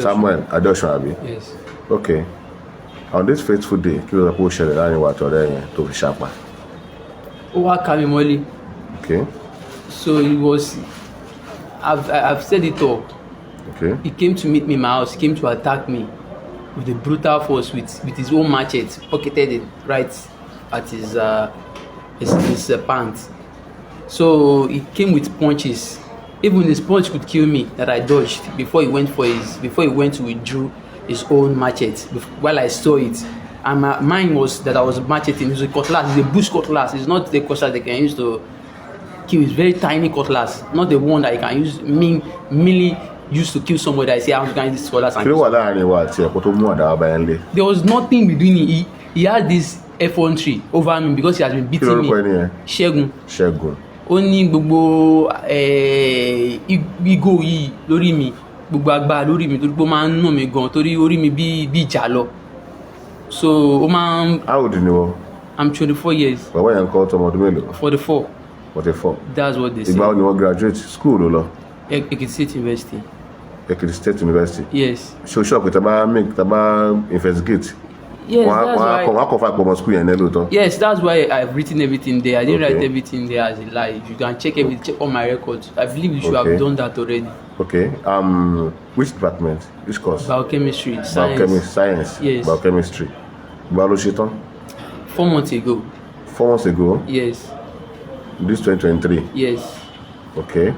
Samuel Adoshabi. Yes. Okay. On this faithful day, kí ló sọ ṣẹlẹ̀ láàrin wa tọ̀rẹ́ yẹn tó fi ṣapa? Ó wá ká mi mọ́lé. Okay. So it was. I've said it all. Okay. He came to meet me in my house. He came to attack me with a brutal force with his own machete, pocketed it right at his pants. So he came with punches. Even his punch could kill me that I dodged before he went to withdraw his own machete. While I saw it, and mine was that I was macheting. It was a cutlass. It's a bush cutlass. It's not the cutlass they can use to kill. It's very tiny cutlass, not the one that you can use merely used to kill somebody. I say I'm going to use this cutlass. There was nothing between it. He had this effrontery over me because he has been beating me. Ṣẹ́gun. Ó ní gbogbo ego yìí lórí mi, gbogbo agbára lórí mi torí pé ó máa ń nà mí gan torí orí mi bí ìjà lọ. So ó máa ń. How old ni wọ́n? I'm 24 years. Bàbá yẹn kọ́ ọmọ ọdún mélòó? 44. 44. That's what they say. Ìgbà wo ni wọ́n graduate school ló lọ? Ekiti State University. Ekiti State University. Yes. So sure pé taba investigate. Yes, that's why. Yes, that's why I've written everything there. I didn't write everything there as a lie. You can check all my records. I believe you should have done that already. Okay. Which department? Which course? Biochemistry. Science. Science. Yes. Biochemistry. Biology. 4 months ago. 4 months ago? Yes. This 2023? Yes. Okay.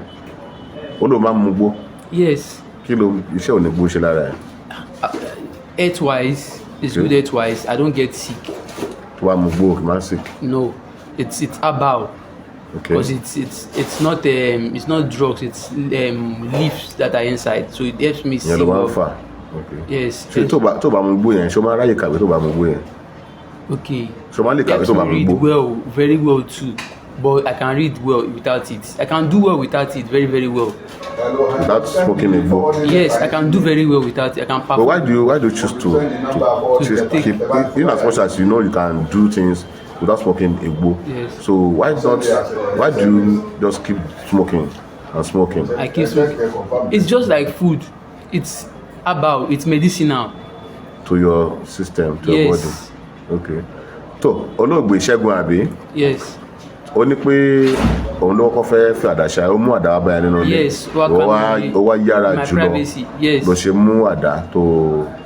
Odo ma mugbo? Yes. Kí ló iṣẹ́ òní gbó ṣe lára ẹ̀? Health-wise, it's good health-wise. I don't get sick. Tó bá mugbo kì máa sick? No. It's herbal. Okay. Because it's not drugs, it's leaves that are inside. So it helps me see. Yeah, okay. Yes. So tó bá mugbo yẹn, ṣó máa ráyè kàwé tó bá mugbo yẹn? Okay. So máa lè kàwé tó bá mugbo? I can read well, very well too. But I can read well without it. I can do well without it, very, very well. Without smoking a book? Yes, I can do very well without it. I can perform. But why do you choose to keep, in as much as you know you can do things without smoking a book? Yes. So why do you just keep smoking and smoking? I keep smoking. It's just like food. It's herbal, it's medicinal. To your system, to your body? Okay. So, olóògbé Ṣẹ́gun àbí? Yes. Ó ní pé òun ló kọ́ fẹ́ fi àdá ṣá, ó mú àdá wá báyìí nínú ilé. Yes, ó wá yára jùlọ bó ṣe mú àdá tó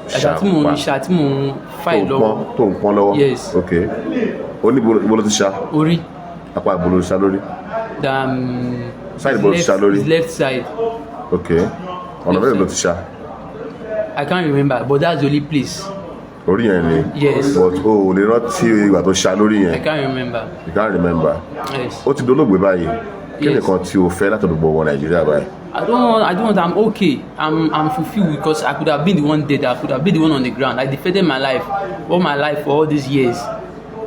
ṣàpá tí mò ń fáì lọ́wọ́. Tó ń pọ́n lọ́wọ́. Yes. Okay. Ó ní ibo ló ti ṣá? Orí. Apá ibo ló ti ṣá lórí? Side ibo ló ti ṣá lórí? Left side. Okay. Ọ̀nà mélòó ló ti ṣá? I can't remember, but that's the only place. Orí yẹn ni? Yes. But o lè rántí ìgbà tó ṣá lórí yẹn? I can't remember. You can't remember? Yes. Ó ti dolóògbé báyìí. Kí nìkan tí o fẹ́ láti gbogbo ọmọ Nàìjíríà báyìí? I don't want. I'm okay. I'm fulfilled because I could have been the one dead. I could have been the one on the ground. I defended my life, all my life for all these years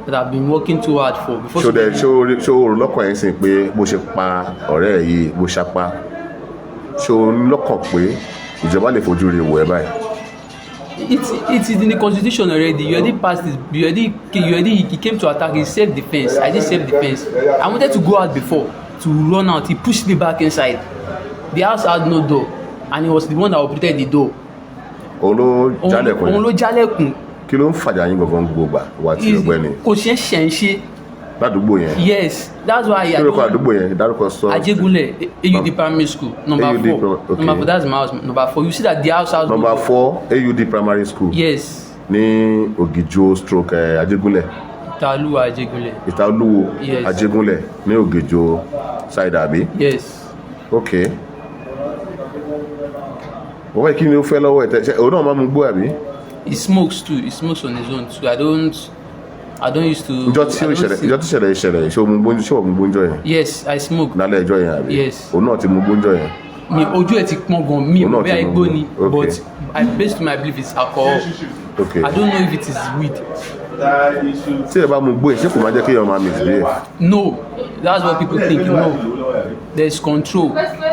that I've been working too hard for. Ṣé o lọ́kàn yẹn sìn pé bó ṣe pa ọ̀rẹ́ ẹ̀ yìí bó ṣapá? Ṣé o lọ́kàn pé ìjọba lè fojú rẹ̀ wò ẹ́ báyìí? It's in the constitution already. You already passed it. He came to attack. It's self-defense. I did self-defense. I wanted to go out before to run out. He pushed me back inside. The house had no door, and he was the one that operated the door. Òun ló jálẹ̀kùn. Kí ló ń fàjà yín gangan gbogbo wa tí o gbẹ ni? Kò ṣe ń ṣe. Ládùúgbò yẹn? Yes, that's why I. Kí ló kọ àdúgbò yẹn? Dárúkọ sọ. Ajégúnlẹ̀, AUD primary school, number 4. Okay. Number 4, that's my house. Number 4, you see that the house has number 4, AUD primary school. Yes. Ní Ògìjò stroke Ajégúnlẹ̀. Ìtàlúwò Ajégúnlẹ̀. Ìtàlúwò Yes. Ajégúnlẹ̀ ní Ògìjò side àbí? Yes. Okay. Wọ́n kí ni ó fẹ́ lọ́wọ́ ẹ̀? Òun náà máa mú gbó àbí? He smokes too. He smokes on his own too. I don't used to. Ìjọ tí ìṣẹ̀lẹ̀ ṣé o mú gbóúnjọ yẹn? Yes, I smoke. Lálẹ́ ẹjọ́ yẹn àbí? Yes. Òun náà ti mú gbóúnjọ yẹn? Mi ojú ẹ̀ ti pọ́n gan mi ò bí igbó ni, Okay. but based on my belief it's alcohol. Okay. I don't know if it is weed. Tí ẹ bá mú gbó yẹn, ṣé kò máa jẹ́ kí èèyàn máa misbehave? No, that's what people think. No, there's control.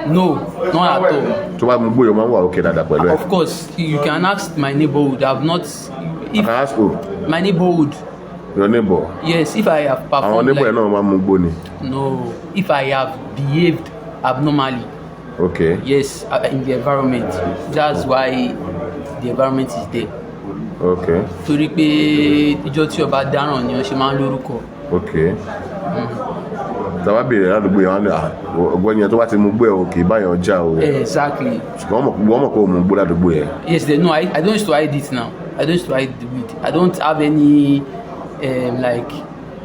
No, not at all. Tó bá mú gbó yẹn, máa ń wà okay dáadáa pẹ̀lú ẹ̀. Of course, you can ask my neighborhood. I've not. I can ask who? My neighborhood. Your neighbor? Yes, if I have performed. Àwọn neighbor yẹn náà máa ń mú gbó ni? No, if I have behaved abnormally. Okay. Yes, in the environment. That's why the environment is there. Okay. Torí pé ìjọ tí ọba dáràn ni wọ́n ṣe máa ń lórúkọ. Okay. Tàbá bèrè ládùúgbò yẹn wọ́n ní ọgbọ́n yẹn tó bá ti mú gbé o kì í báyọ̀ já o. Exactly. Ṣùgbọ́n wọ́n mọ̀ pé o mú gbó ládùúgbò yẹn. Yes, they know. I don't used to hide it now. I don't used to hide the weed. I don't have any like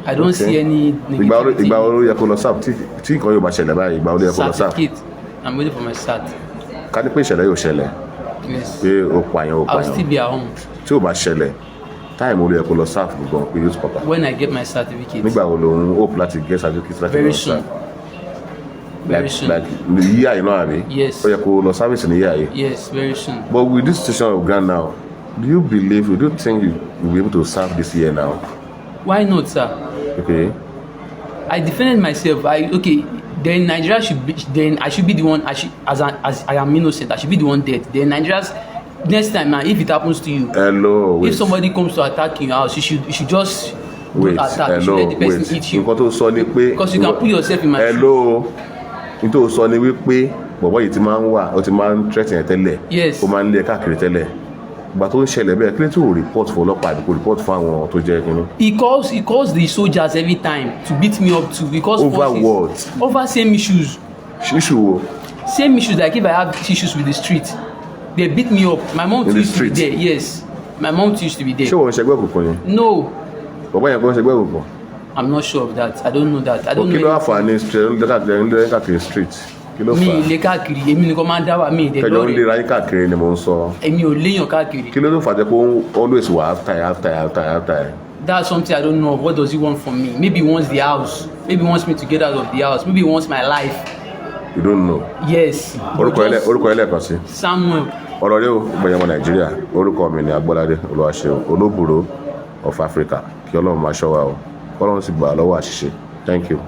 I don't see any negativity. Ìgbà wo ló yẹ kó lọ sáà tí nǹkan yóò bá ṣẹlẹ̀ báyìí ìgbà wo ló yẹ kó lọ sáà. Certificate. I'm waiting for my cert. Ká ní pé ìṣẹ̀lẹ̀ yóò ṣẹlẹ̀. Yes. Pé o pààyàn. I'll still be at home. Tí ò bá ṣẹlẹ̀ táìmù ló yẹ kó lọ sáà fún gan pé yóò pọ̀pà. When I get my certificate. Nígbà wo ló ń hope láti get certificate láti lọ sáà? Very soon. Very soon. Like yíyá yìí náà àbí? Yes. Ó yẹ kó lọ service ní yíyá yìí. Yes, very soon. But with this situation of ground now, do you think you will be able to serve this year now? Why not, sir? Okay. I defended myself. Then Nigeria then I should be the one. As I am innocent, I should be the one dead. Then Nigeria's next time now, if it happens to you, if somebody comes to attack in your house, you should just don't attack. You should let the person eat you. Because you can put yourself in my shoes. Nítorí sọ ni wípé bọ̀bọ̀ yìí ti máa ń wà ó ti máa ń threaten ẹ tẹ́lẹ̀. Yes. Ó máa ń lé ẹ káàkiri tẹ́lẹ̀. Ìgbà tó ń ṣẹlẹ̀ bẹ́ẹ̀ kí ló tó report fún ọlọ́pàá àdìpọ̀ report fún àwọn tó jẹ́ kínní. He calls the soldiers every time to beat me up too because over what? Over same issues. Issue wo? Same issues, like if I have issues with the street, they beat me up. My mom too used to be there. Yes, my mom too used to be there. Ṣé wọ́n ń ṣẹgbẹ́ òkùnkùn ni? No. Bọ̀bọ̀ yẹn kò ń ṣẹgbẹ́ òkùnkùn. I'm not sure of that. I don't know that. I don't know. Kí ló wà fún àní káàkiri street? Kí ló fà? Mi ilé káàkiri, èmi nìkan máa ń dá wà mí ìdẹ lọ́rẹ̀. Kẹjọ ń lé ráyé káàkiri ni mò ń sọ. Èmi ò léèyàn káàkiri. Kí ló ló fà jẹ́ pé always wà after. That's something I don't know. What does he want from me? Maybe he wants the house. Maybe he wants me to get out of the house. Maybe he wants my life. You don't know. Yes. Orúkọ ẹlẹ́ẹ̀kan sí. Samuel. Ọ̀rọ̀ rẹ̀ o gbẹ̀yẹ̀ ọmọ Nàìjíríà. Orúkọ mi ni Agbọ́ládé Olúwaṣeun Olóbùrò of Africa. Kí Ọlọ́run máa ṣọ́ wa o. Kí Ọlọ́run sì gbà á lọ́wọ́ àṣìṣe. Thank you.